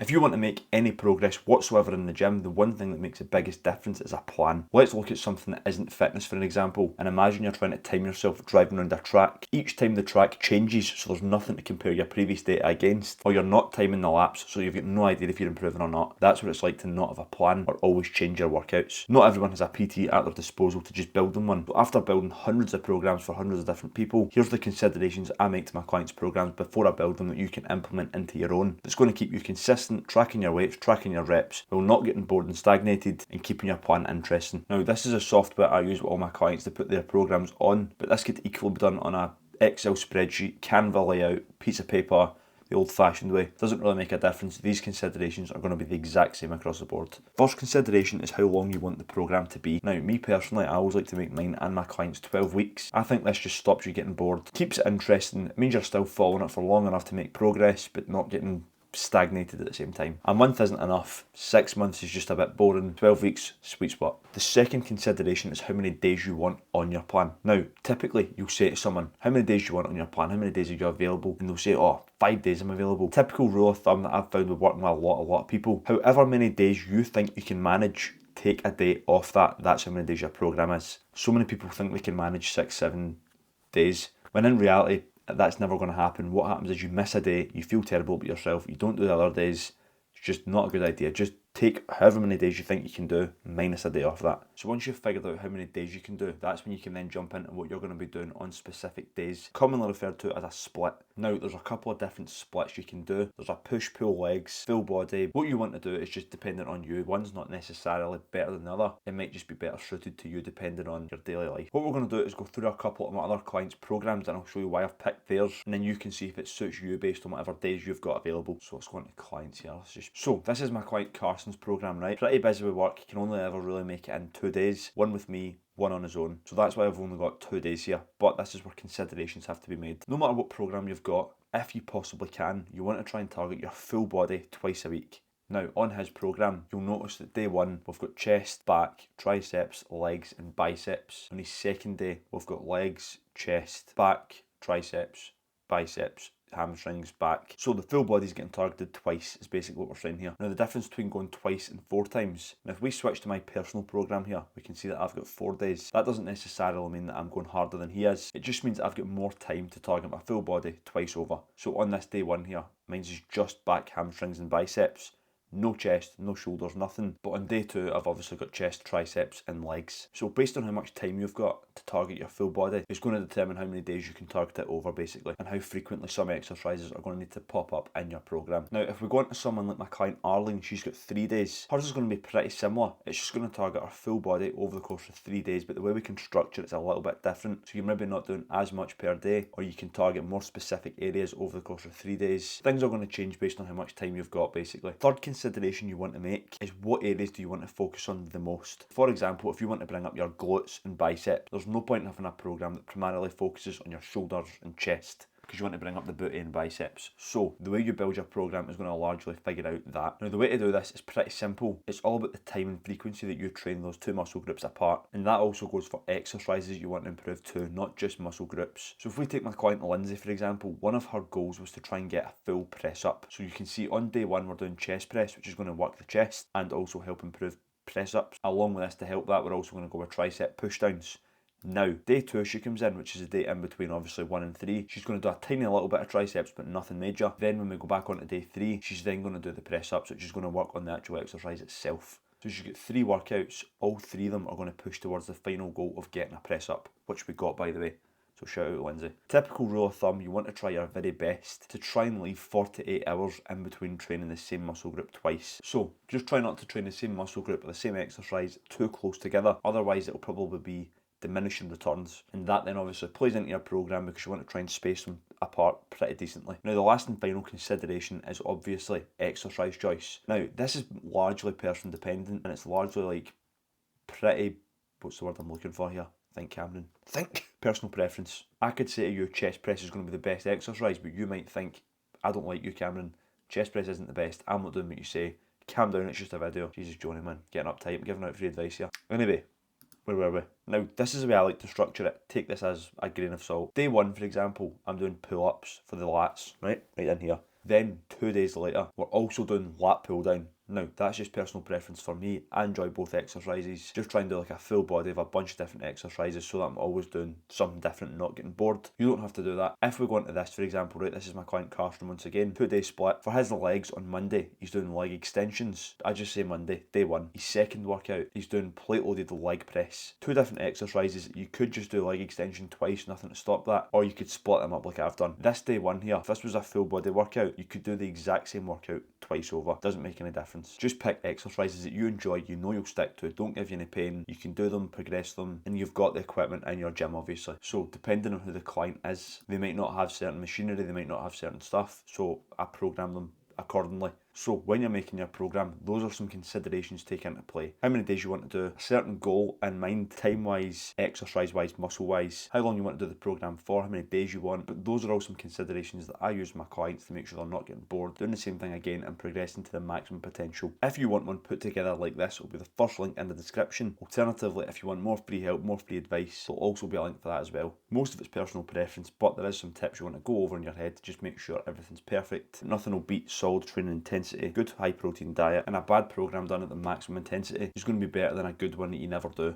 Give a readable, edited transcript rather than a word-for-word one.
If you want to make any progress whatsoever in the gym, the one thing that makes the biggest difference is a plan. Let's look at something that isn't fitness for an example, and imagine you're trying to time yourself driving around a track. Each time the track changes, so there's nothing to compare your previous data against, or you're not timing the laps, so you've got no idea if you're improving or not. That's what it's like to not have a plan or always change your workouts. Not everyone has a PT at their disposal to just build them one. But after building hundreds of programs for hundreds of different people, here's the considerations I make to my clients' programs before I build them that you can implement into your own. It's going to keep you consistent, tracking your weights, tracking your reps, while not getting bored and stagnated, and keeping your plan interesting. Now, this is a software I use with all my clients to put their programs on, but this could equally be done on a Excel spreadsheet, Canva layout, piece of paper, the old-fashioned way. Doesn't really make a difference. These considerations are going to be the exact same across the board. First consideration is how long you want the program to be. Now, me personally, I always like to make mine and my clients 12 weeks. I think this just stops you getting bored, keeps it interesting. It means you're still following it for long enough to make progress, but not getting stagnated at the same time. A month isn't enough. 6 months is just a bit boring. 12 weeks, sweet spot. The second consideration is how many days you want on your plan. Now, typically you'll say to someone, how many days do you want on your plan? How many days are you available? And they'll say, oh, 5 days I'm available. Typical rule of thumb that I've found with working with a lot of people. However many days you think you can manage, take a day off that. That's how many days your program is. So many people think they can manage 6, 7 days, when in reality, that's never going to happen. What happens is you miss a day, you feel terrible about yourself, you don't do the other days. It's just not a good idea. Just take however many days you think you can do, minus a day off that. So once you've figured out how many days you can do, that's when you can then jump into what you're going to be doing on specific days, commonly referred to as a split. Now, there's a couple of different splits you can do. There's a push-pull legs, full body. What you want to do is just dependent on you. One's not necessarily better than the other. It might just be better suited to you depending on your daily life. What we're going to do is go through a couple of my other clients' programs, and I'll show you why I've picked theirs, and then you can see if it suits you based on whatever days you've got available. So let's go into clients here. So this is my client Carson's program, right? Pretty busy with work. He can only ever really make it in 2 days. One with me, one on his own. So that's why I've only got 2 days here. But this is where considerations have to be made. No matter what program you've got, if you possibly can, you want to try and target your full body twice a week. Now, on his program, you'll notice that day one, we've got chest, back, triceps, legs, and biceps. On his second day, we've got legs, chest, back, triceps, biceps, hamstrings, back. So the full body's getting targeted twice is basically what we're saying here. Now, the difference between going twice and 4 times. Now, if we switch to my personal program here, we can see that I've got 4 days. That doesn't necessarily mean that I'm going harder than he is. It just means that I've got more time to target my full body twice over. So on this day one here, mine's is just back, hamstrings, and biceps. No chest, no shoulders, nothing. But on day 2, I've obviously got chest, triceps, and legs. So based on how much time you've got to target your full body, it's going to determine how many days you can target it over, basically, and how frequently some exercises are going to need to pop up in your program. Now, if we go into someone like my client Arlene, she's got 3 days. Hers is going to be pretty similar. It's just going to target her full body over the course of 3 days, but the way we can structure it's a little bit different. So you're maybe not doing as much per day, or you can target more specific areas over the course of 3 days. Things are going to change based on how much time you've got, basically. Third consideration you want to make is what areas do you want to focus on the most. For example, if you want to bring up your glutes and biceps, there's no point in having a program that primarily focuses on your shoulders and chest, because you want to bring up the booty and biceps. So the way you build your program is going to largely figure out that. Now, the way to do this is pretty simple. It's all about the time and frequency that you train those 2 muscle groups apart, and that also goes for exercises you want to improve too, not just muscle groups. So if we take my client Lindsay for example, one of her goals was to try and get a full press up. So you can see on day 1 we're doing chest press, which is going to work the chest and also help improve press ups. Along with this, to help that, we're also going to go with tricep push downs. Now, day 2 she comes in, which is the day in between obviously 1 and 3. She's going to do a tiny little bit of triceps, but nothing major. Then when we go back on to day 3, she's then going to do the press ups, which is going to work on the actual exercise itself. So she's got 3 workouts, all 3 of them are going to push towards the final goal of getting a press up, which we got, by the way. So shout out Lindsay. Typical rule of thumb, you want to try your very best to try and leave 48 hours in between training the same muscle group twice. So just try not to train the same muscle group or the same exercise too close together, otherwise it'll probably be diminishing returns, and that then obviously plays into your program because you want to try and space them apart pretty decently. Now, the last and final consideration is obviously exercise choice. Now, this is largely person dependent, and it's largely like pretty, what's the word I'm looking for here? Think, Cameron. Think. Personal preference. I could say to you chest press is going to be the best exercise, but you might think, I don't like you, Cameron. Chest press isn't the best. I'm not doing what you say. Calm down, it's just a video. Jesus, Johnny, man. Getting uptight. I'm giving out free advice here. Anyway, where were we? Now, this is the way I like to structure it. Take this as a grain of salt. Day 1, for example, I'm doing pull-ups for the lats, right in here. Then 2 days later, we're also doing lat pull down. Now, that's just personal preference for me. I enjoy both exercises. Just try and do like a full body of a bunch of different exercises so that I'm always doing something different and not getting bored. You don't have to do that. If we go into this, for example, right, this is my client Carsten once again, 2 day split. For his legs on Monday, he's doing leg extensions. I just say Monday, day one. His second workout, he's doing plate loaded leg press. 2 different exercises. You could just do leg extension twice, nothing to stop that, or you could split them up like I've done. This day one here, if this was a full body workout, you could do the exact same workout twice over. Doesn't make any difference. Just pick exercises that you enjoy, you know you'll stick to, don't give you any pain, you can do them, progress them, and you've got the equipment in your gym obviously. So depending on who the client is, they might not have certain machinery, they might not have certain stuff, so I program them accordingly. So when you're making your program, those are some considerations to take into play. How many days you want to do, a certain goal in mind, time wise, exercise wise, muscle wise, how long you want to do the program for, how many days you want. But those are all some considerations that I use with my clients to make sure they're not getting bored, doing the same thing again and progressing to the maximum potential. If you want one put together like this, it'll be the first link in the description. Alternatively, if you want more free help, more free advice, there'll also be a link for that as well. Most of it's personal preference, but there is some tips you want to go over in your head to just make sure everything's perfect. Nothing will beat solid training intensity, good high protein diet, and a bad program done at the maximum intensity is going to be better than a good one that you never do.